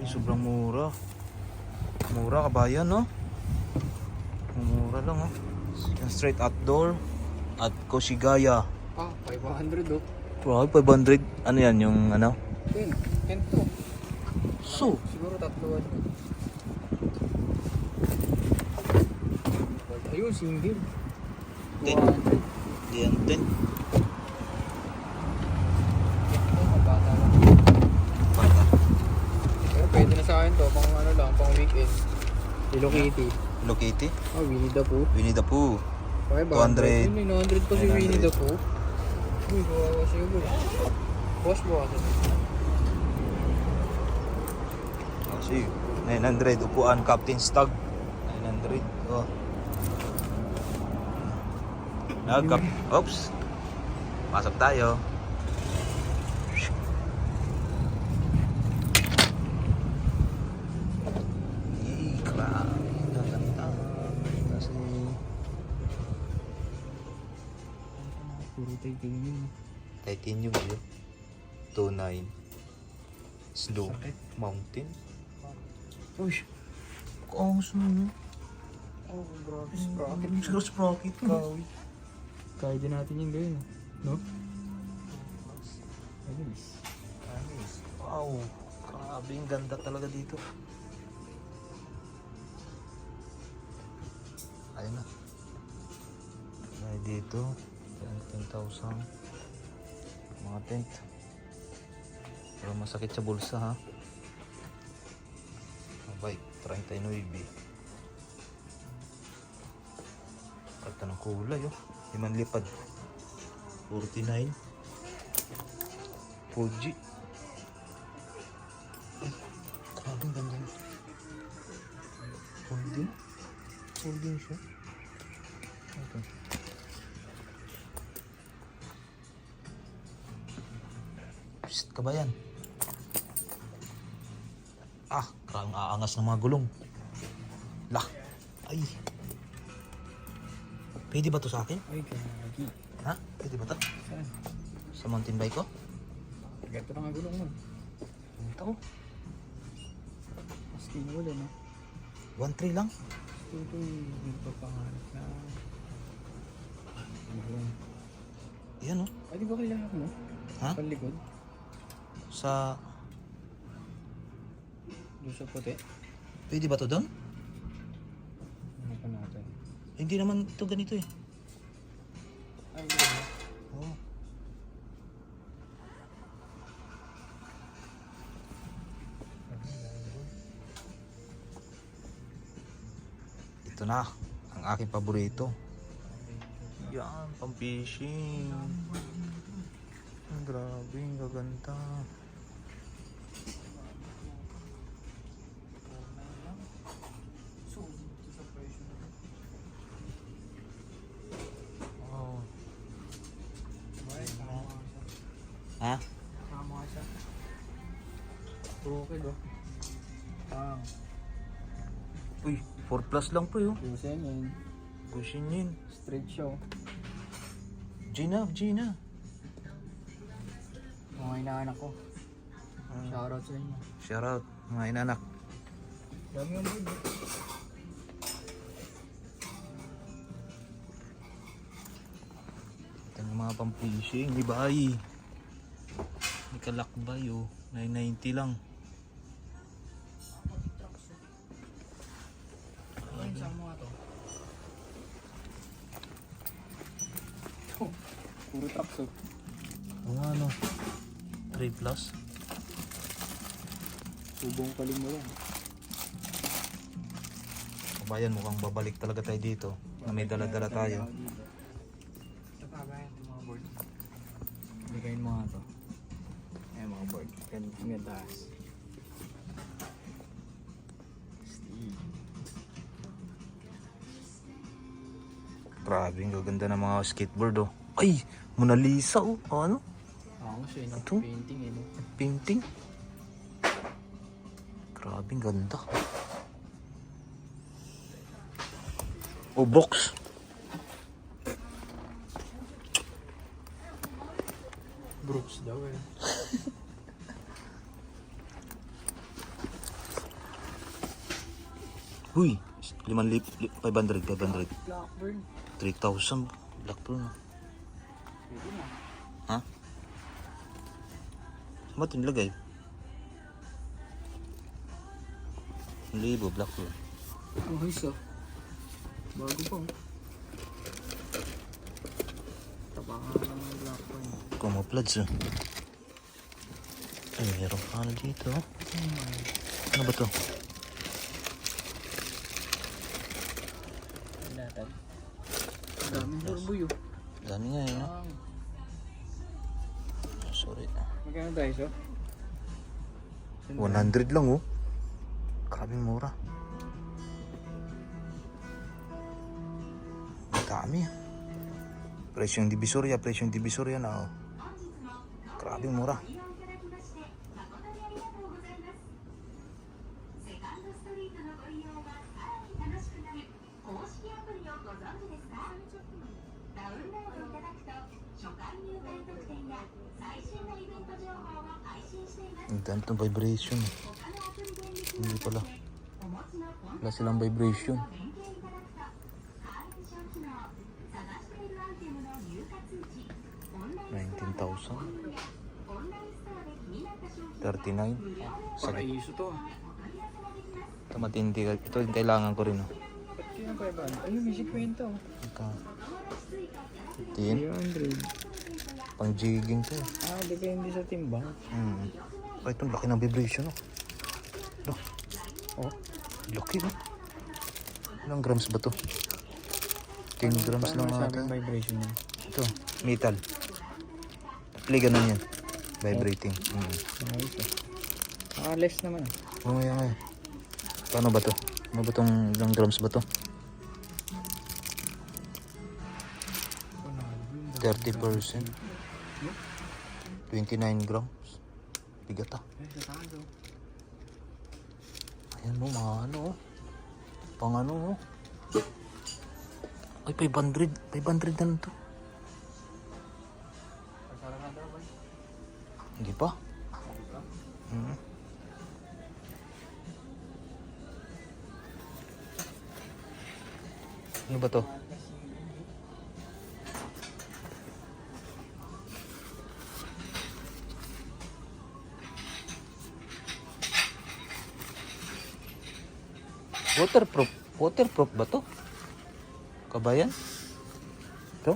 Ay, sobrang mura. Mura kabayan, no? Mura lang, oh. Straight outdoor at Koshigaya. 500 oh. Wow, 500. Ano yan, yung ano? 10 to. So, Siguro tatluan yun. Ayun, single. 10. 200. Yan, 10. Mabata lang. Bata. Pero pwede na sa akin to, pang ano lang, pang weekend. Hello Kitty. Hello Kitty. Winnie the Pooh. Winnie the Pooh. 500. 200. 900 pa si 900. Winnie the Pooh. Uy, kawawa siya boy. Boss mo kasi. Kasi 900. Upuan, Captain's Tag. 900. Oh. Oops. Pasok tayo. Yay, grabe. Gaganda. Kasi Puro titanium. titanium yun. 2.9. Slow Sakit. mountain. Uy. Kaos mo. Oh, grabe. Sprocket. Siguro sprocket ka. Kaya din natin yung gawin. No? Ayos. Nice. Wow. Grabe, ang ganda talaga dito. Ayun na. Ay dito. 10,000. Mga tent. Pero masakit sa bulsa ha. Abay, 39. Pagka ng kulay oh. Liman lipad. 49. Fuji. Ay, grabe ang ganda niya. Folding. Folding siya. Okay. Psst, kabayan. Karang aangas ng mga gulong. Lah. Ay. Pwede ba to sa akin? Ay, gagi. Ha? Pwede ba to? Saan? Sa mountain bike ko? Ganito na nga gulong mo. Ito. Mas kinuwala, no? 1.3 lang. Ito yung nagpapangarap na gulong. Yan oh. Ay, di ba kailangan mo? Ha? Palikod? Sa... Doon sa puti? Pwede ba to doon? Ano pa natin? Hindi naman ito ganito eh. Ay, di ba? Oo. Ito na, ang aking paborito. Yan, pang fishing. Grabe, ang gaganda. Wow. Ha? Kasama ka siya. Okay, do. Uy, 4 plus lang po yun. Yusin yun. Cushion yun. Straight show. Gina, Gina. Mga inaanak ko. Shoutout sa inyo. Shoutout, mga inanak. Dami yung board. Ito yung mga pang-fishing. Di ba ay? May kalakbay oh. 990 lang. Ayun, saan mo nga to? Ito. Puro trucks oh. O nga ano. 3 plus. Subong paling mo lang. Kabayan, mukhang babalik talaga tayo dito. Na may dala-dala tayo. Ito pa ba yung mga board? Bigayin mo nga to. Ayan mga board. Hanggang taas. Grabe, ang gaganda ng mga skateboard oh. Ay! Mona Lisa oh. Ano? Ako siya yung Ito? painting eh. No? Painting. Grabe, ang ganda. Oh, box. Brooks daw eh. Uy, 500. Blackburn. 3,000. Blackburn. Pwede na. Ha? Saan ba ito nilagay? 1,000 Blackburn. Oh, isa. Bago pa. Tabangan ng mga Blackburn. Camouflage oh. Ay, meron pa na dito. Ano ba to? Latag. Ang daming burbuyo. Dami nga yun. Sorry. Magkano tayo, so? 100 lang oh. Grabe mura. Dami ah. Presyong Divisoria na oh. Grabe mura. Ang ganitong vibration. Hindi pala. Wala silang vibration. 19,000. 39. Sakit. Paraiso to. Ito matindi. Ito yung kailangan ko rin. Oh. Ba't yun ang 500? Ayun, may 50. Ika. 15. 300. Pang jigging to. Depende sa timbang. Ay, itong laki ng vibration. Oh. Oh. Laki oh. Ilang grams ba to? 10 grams lang ata. Paano vibration niya? Ito, metal. Play ganun yan. Vibrating. Ayos eh. Less naman. Oo nga nga. Paano ba to? Ano ba tong ilang grams ba to? 30%. 29 grams. Bigat ah. Ayan mo, mga ano oh. Pang ano oh. Ay, 500. 500 na lang to. Hindi pa. Ano ba to? Waterproof. Waterproof ba to? Kabayan? Ito?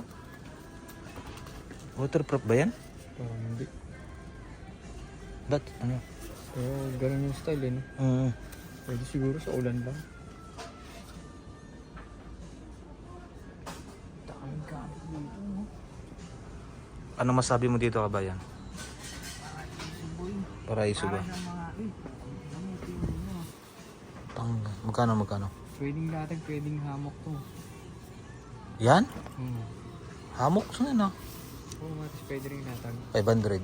Waterproof ba yan? Parang hindi. Ba't? Ano? Pero ganun yung style eh. No? Pwede siguro sa ulan lang. Daming gamit dito. No? Ano masabi mo dito, kabayan? Paraiso ba? Magkano? Pwedeng latag, pwedeng hamok to. Yan? Hamok saan na? Oo, matis pwede rin latag. 500.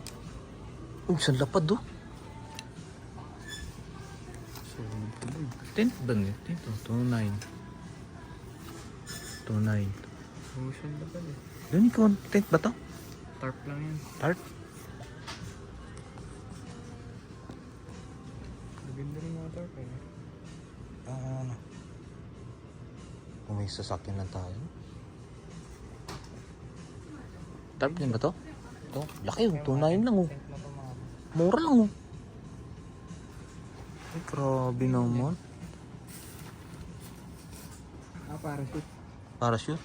Uy, saan lapad do? Tent ba niya? Tent 29. 29. Motion na pala eh. Yun, ikaw, tent ba to? Tarp lang yan. Tarp? Maganda rin mga tarp eh. Ano? Kung may sasakyan lang tayo. Tarp din ba to? Ito, laki oh. 29 lang oh. Tent na to mga. Mura lang oh. Ay, grabe naman. Parachute. Parachute?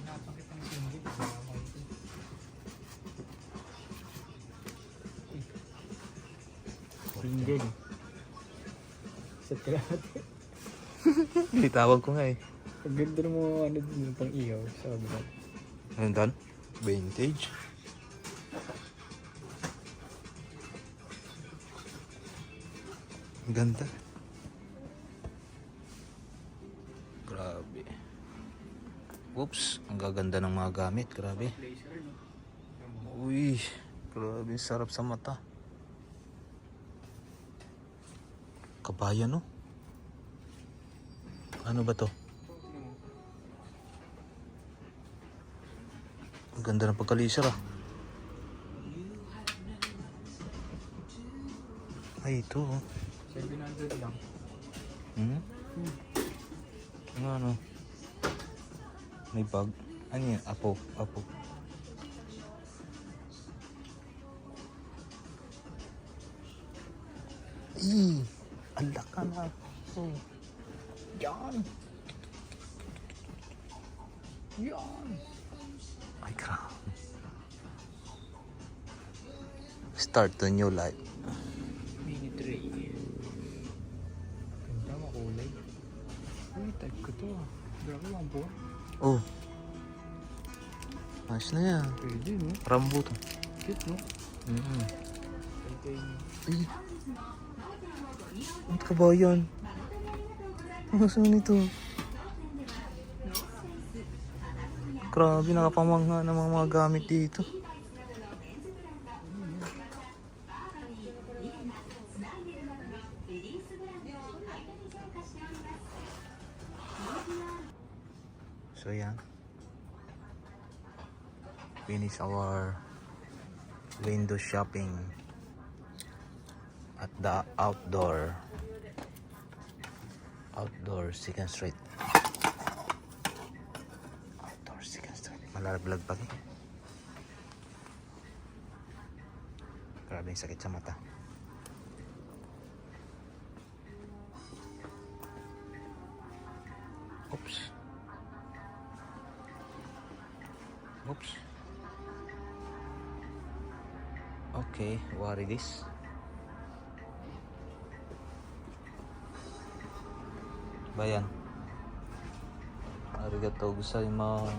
Napakita ng singgit. Singgit. Set ka natin. Litawag ko nga eh. Ang ganda ng mga ano din pang ihaw. Sabi ko. Ano dan? Vintage. Ang ganda. Grabe. Oops, ang gaganda ng mga gamit. Grabe. Uy, grabe. Sarap sa mata. Kabayan no? Ano ba to? Ang ganda ng pagkalisar ah. Ay, ito. Oh. 700 lang. Hmm? Ano? May bag. Ano yan? Apo. Alak ka na. Oh. Yan. Ay, grabe. Start the new life. Mini tray. Ganda, makulay. Uy, type ko to ah. Grabe, 1.4. Oh. Ayos na yan. Pwede, no? Rambo to. Cute, no? Kay Ay. Ang kabayan. Ang saan nito? Grabe, nakapamangha ng mga gamit dito. So yan. Finish our window shopping at the outdoor 2nd Street. Outdoor 2nd Street. Malalaglag pa rin. Grabe yung sakit sa mata. Oops. Okay, what it is? Bayan. Arigatou gozaimasu.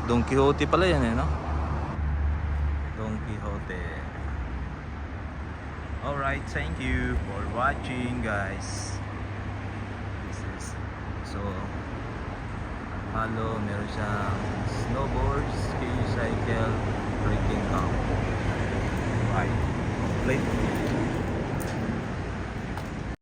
Don Quixote pala yan eh, no? Don Quixote. Alright, thank you for watching, guys. This is so halo, meron siyang snowboards, ski cycle, trekking camp. Right, complete.